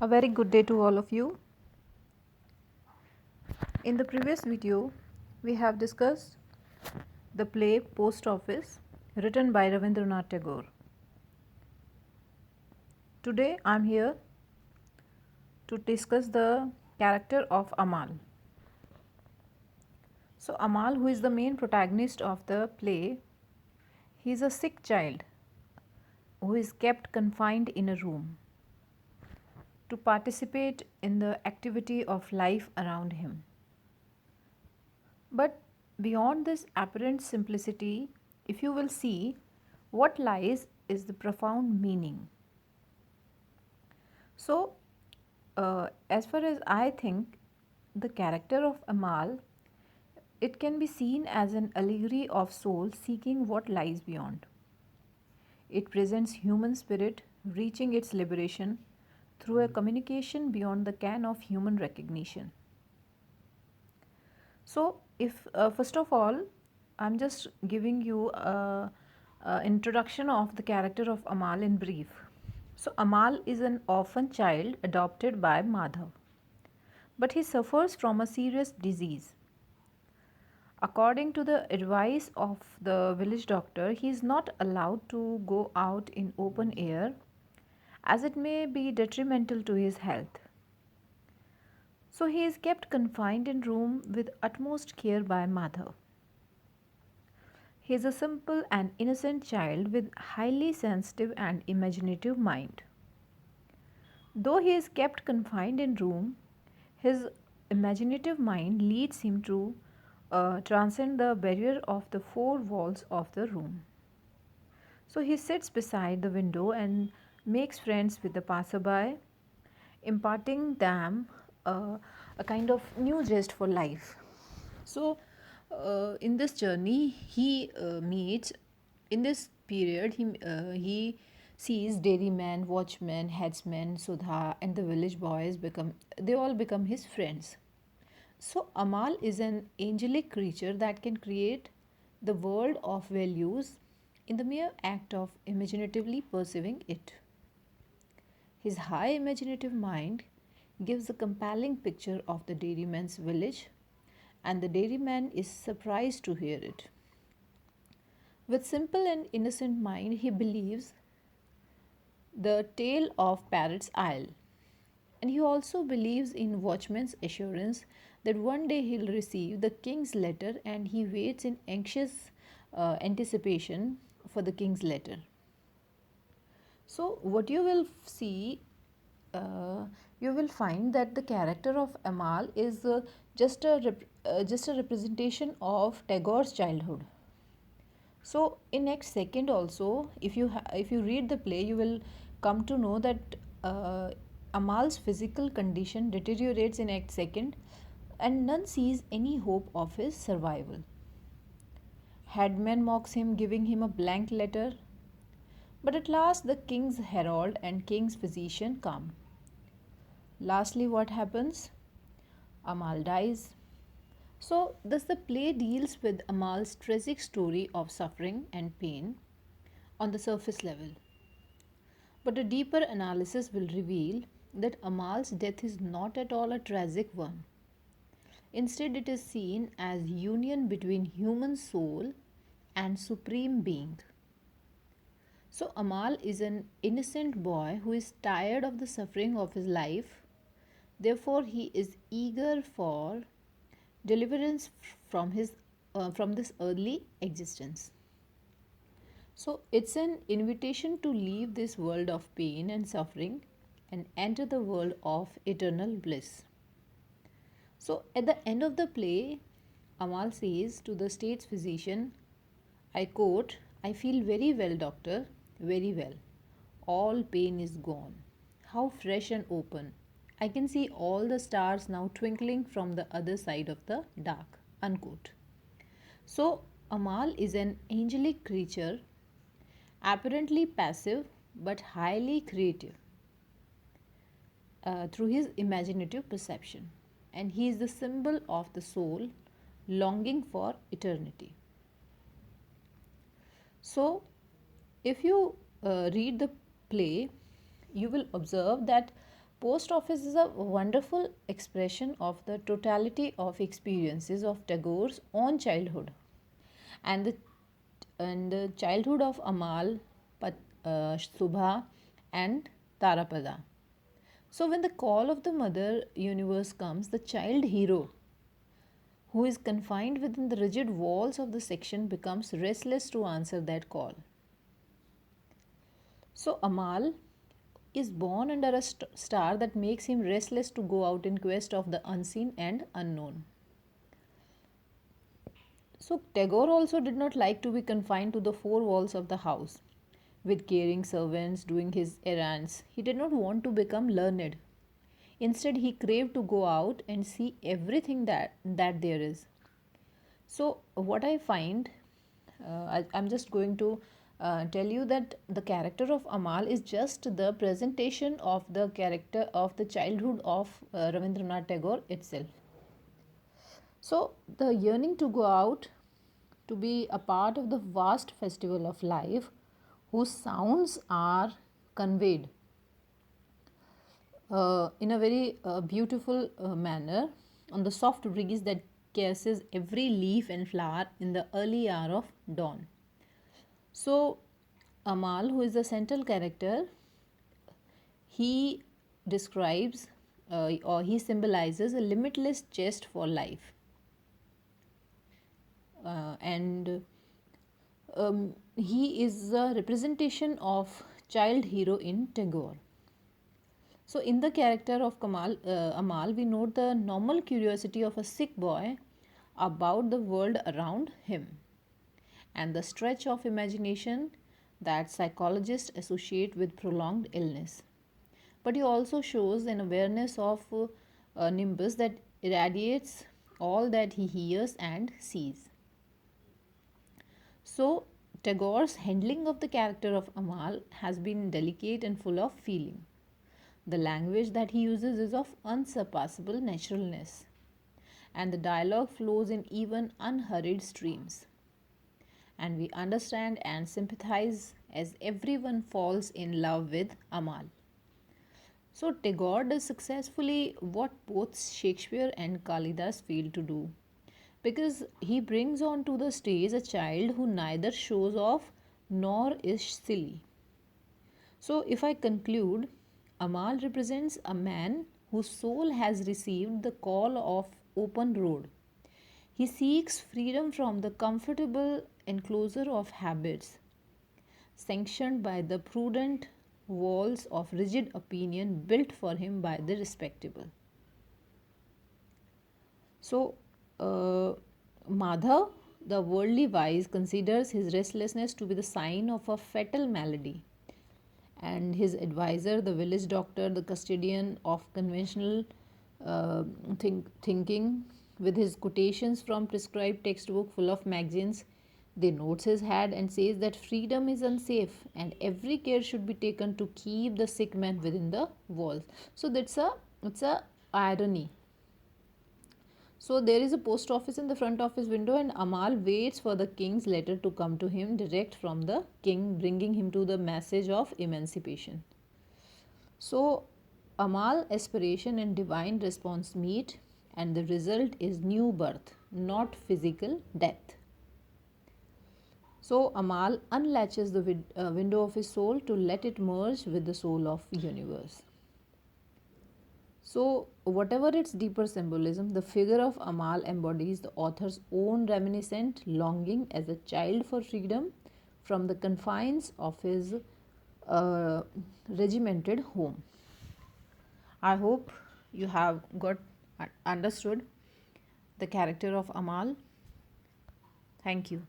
A very good day to all of you. In the previous video, we have discussed the play Post Office written by Ravindranath Tagore. Today I am here to discuss the character of Amal. So Amal, who is the main protagonist of the play, he is a sick child who is kept confined in a room to participate in the activity of life around him. But beyond this apparent simplicity, if you will see, what lies is the profound meaning. So, as far as I think, the character of Amal, it can be seen as an allegory of soul seeking what lies beyond. It presents human spirit reaching its liberation through a communication beyond the ken of human recognition. So, if first of all, I'm just giving you a introduction of the character of Amal in brief. So, Amal is an orphan child adopted by Madhav, but he suffers from a serious disease. According to the advice of the village doctor, he is not allowed to go out in open air as it may be detrimental to his health. So he is kept confined in room with utmost care by Madhav. He is a simple and innocent child with highly sensitive and imaginative mind. Though he is kept confined in room, his imaginative mind leads him to transcend the barrier of the four walls of the room. So he sits beside the window and makes friends with the passerby, imparting them a kind of new zest for life. So, in this journey, he meets in this period. He sees dairyman, watchman, headsman, Sudha, and the village boys become. They all become his friends. So, Amal is an angelic creature that can create the world of values in the mere act of imaginatively perceiving it. His high imaginative mind gives a compelling picture of the dairyman's village, and the dairyman is surprised to hear it. With simple and innocent mind, he believes the tale of Parrot's Isle. And he also believes in Watchman's assurance that one day he'll receive the king's letter, and he waits in anxious anticipation for the king's letter. So, what you will see, you will find that the character of Amal is just a representation of Tagore's childhood. So, in next second also, if you read the play, you will come to know that Amal's physical condition deteriorates in act second, and none sees any hope of his survival. Headman mocks him, giving him a blank letter. But at last, the king's herald and king's physician come. Lastly, what happens? Amal dies. So, thus the play deals with Amal's tragic story of suffering and pain on the surface level. But a deeper analysis will reveal that Amal's death is not at all a tragic one. Instead, it is seen as union between human soul and supreme being. So, Amal is an innocent boy who is tired of the suffering of his life. Therefore, he is eager for deliverance from this earthly existence. So, it's an invitation to leave this world of pain and suffering and enter the world of eternal bliss. So, at the end of the play, Amal says to the state's physician, I quote, I feel very well, doctor, very well. All pain is gone. How fresh and open. I can see all the stars now twinkling from the other side of the dark. Unquote. So, Amal is an angelic creature, apparently passive but highly creative through his imaginative perception. And he is the symbol of the soul longing for eternity. So, if you read the play, you will observe that Post office is a wonderful expression of the totality of experiences of Tagore's own childhood and the childhood of Amal, Subha, and Tarapada. So, when the call of the mother universe comes, the child hero, who is confined within the rigid walls of the section, becomes restless to answer that call. So, Amal is born under a star that makes him restless to go out in quest of the unseen and unknown. So, Tagore also did not like to be confined to the four walls of the house with caring servants doing his errands. He did not want to become learned. Instead, he craved to go out and see everything that there is. So, what I find, I'm just going to tell you that the character of Amal is just the presentation of the character of the childhood of Ravindranath Tagore itself. So, the yearning to go out, to be a part of the vast festival of life, whose sounds are conveyed in a very beautiful manner on the soft breeze that caresses every leaf and flower in the early hour of dawn. So, Amal, who is the central character, he describes or he symbolizes a limitless zest for life. And he is a representation of child hero in Tagore. So, in the character of Amal, we note the normal curiosity of a sick boy about the world around him and the stretch of imagination that psychologists associate with prolonged illness. But he also shows an awareness of a nimbus that irradiates all that he hears and sees. So, Tagore's handling of the character of Amal has been delicate and full of feeling. The language that he uses is of unsurpassable naturalness, and the dialogue flows in even unhurried streams. And we understand and sympathize as everyone falls in love with Amal. So, Tagore does successfully what both Shakespeare and Kalidas fail to do, because he brings onto the stage a child who neither shows off nor is silly. So, if I conclude, Amal represents a man whose soul has received the call of open road. He seeks freedom from the comfortable enclosure of habits, sanctioned by the prudent walls of rigid opinion built for him by the respectable. So, Madhav, the worldly wise, considers his restlessness to be the sign of a fatal malady, and his advisor, the village doctor, the custodian of conventional thinking, with his quotations from prescribed textbook full of magazines, they notes his head and says that freedom is unsafe and every care should be taken to keep the sick man within the walls. So it's a irony. So there is a post office in the front of his window, and Amal waits for the king's letter to come to him direct from the king, bringing him to the message of emancipation. So Amal aspiration and divine response meet, and the result is new birth, not physical death. So Amal unlatches the window of his soul to let it merge with the soul of universe. So, whatever its deeper symbolism, the figure of Amal embodies the author's own reminiscent longing as a child for freedom from the confines of his regimented home. I hope you have got understood the character of Amal. Thank you.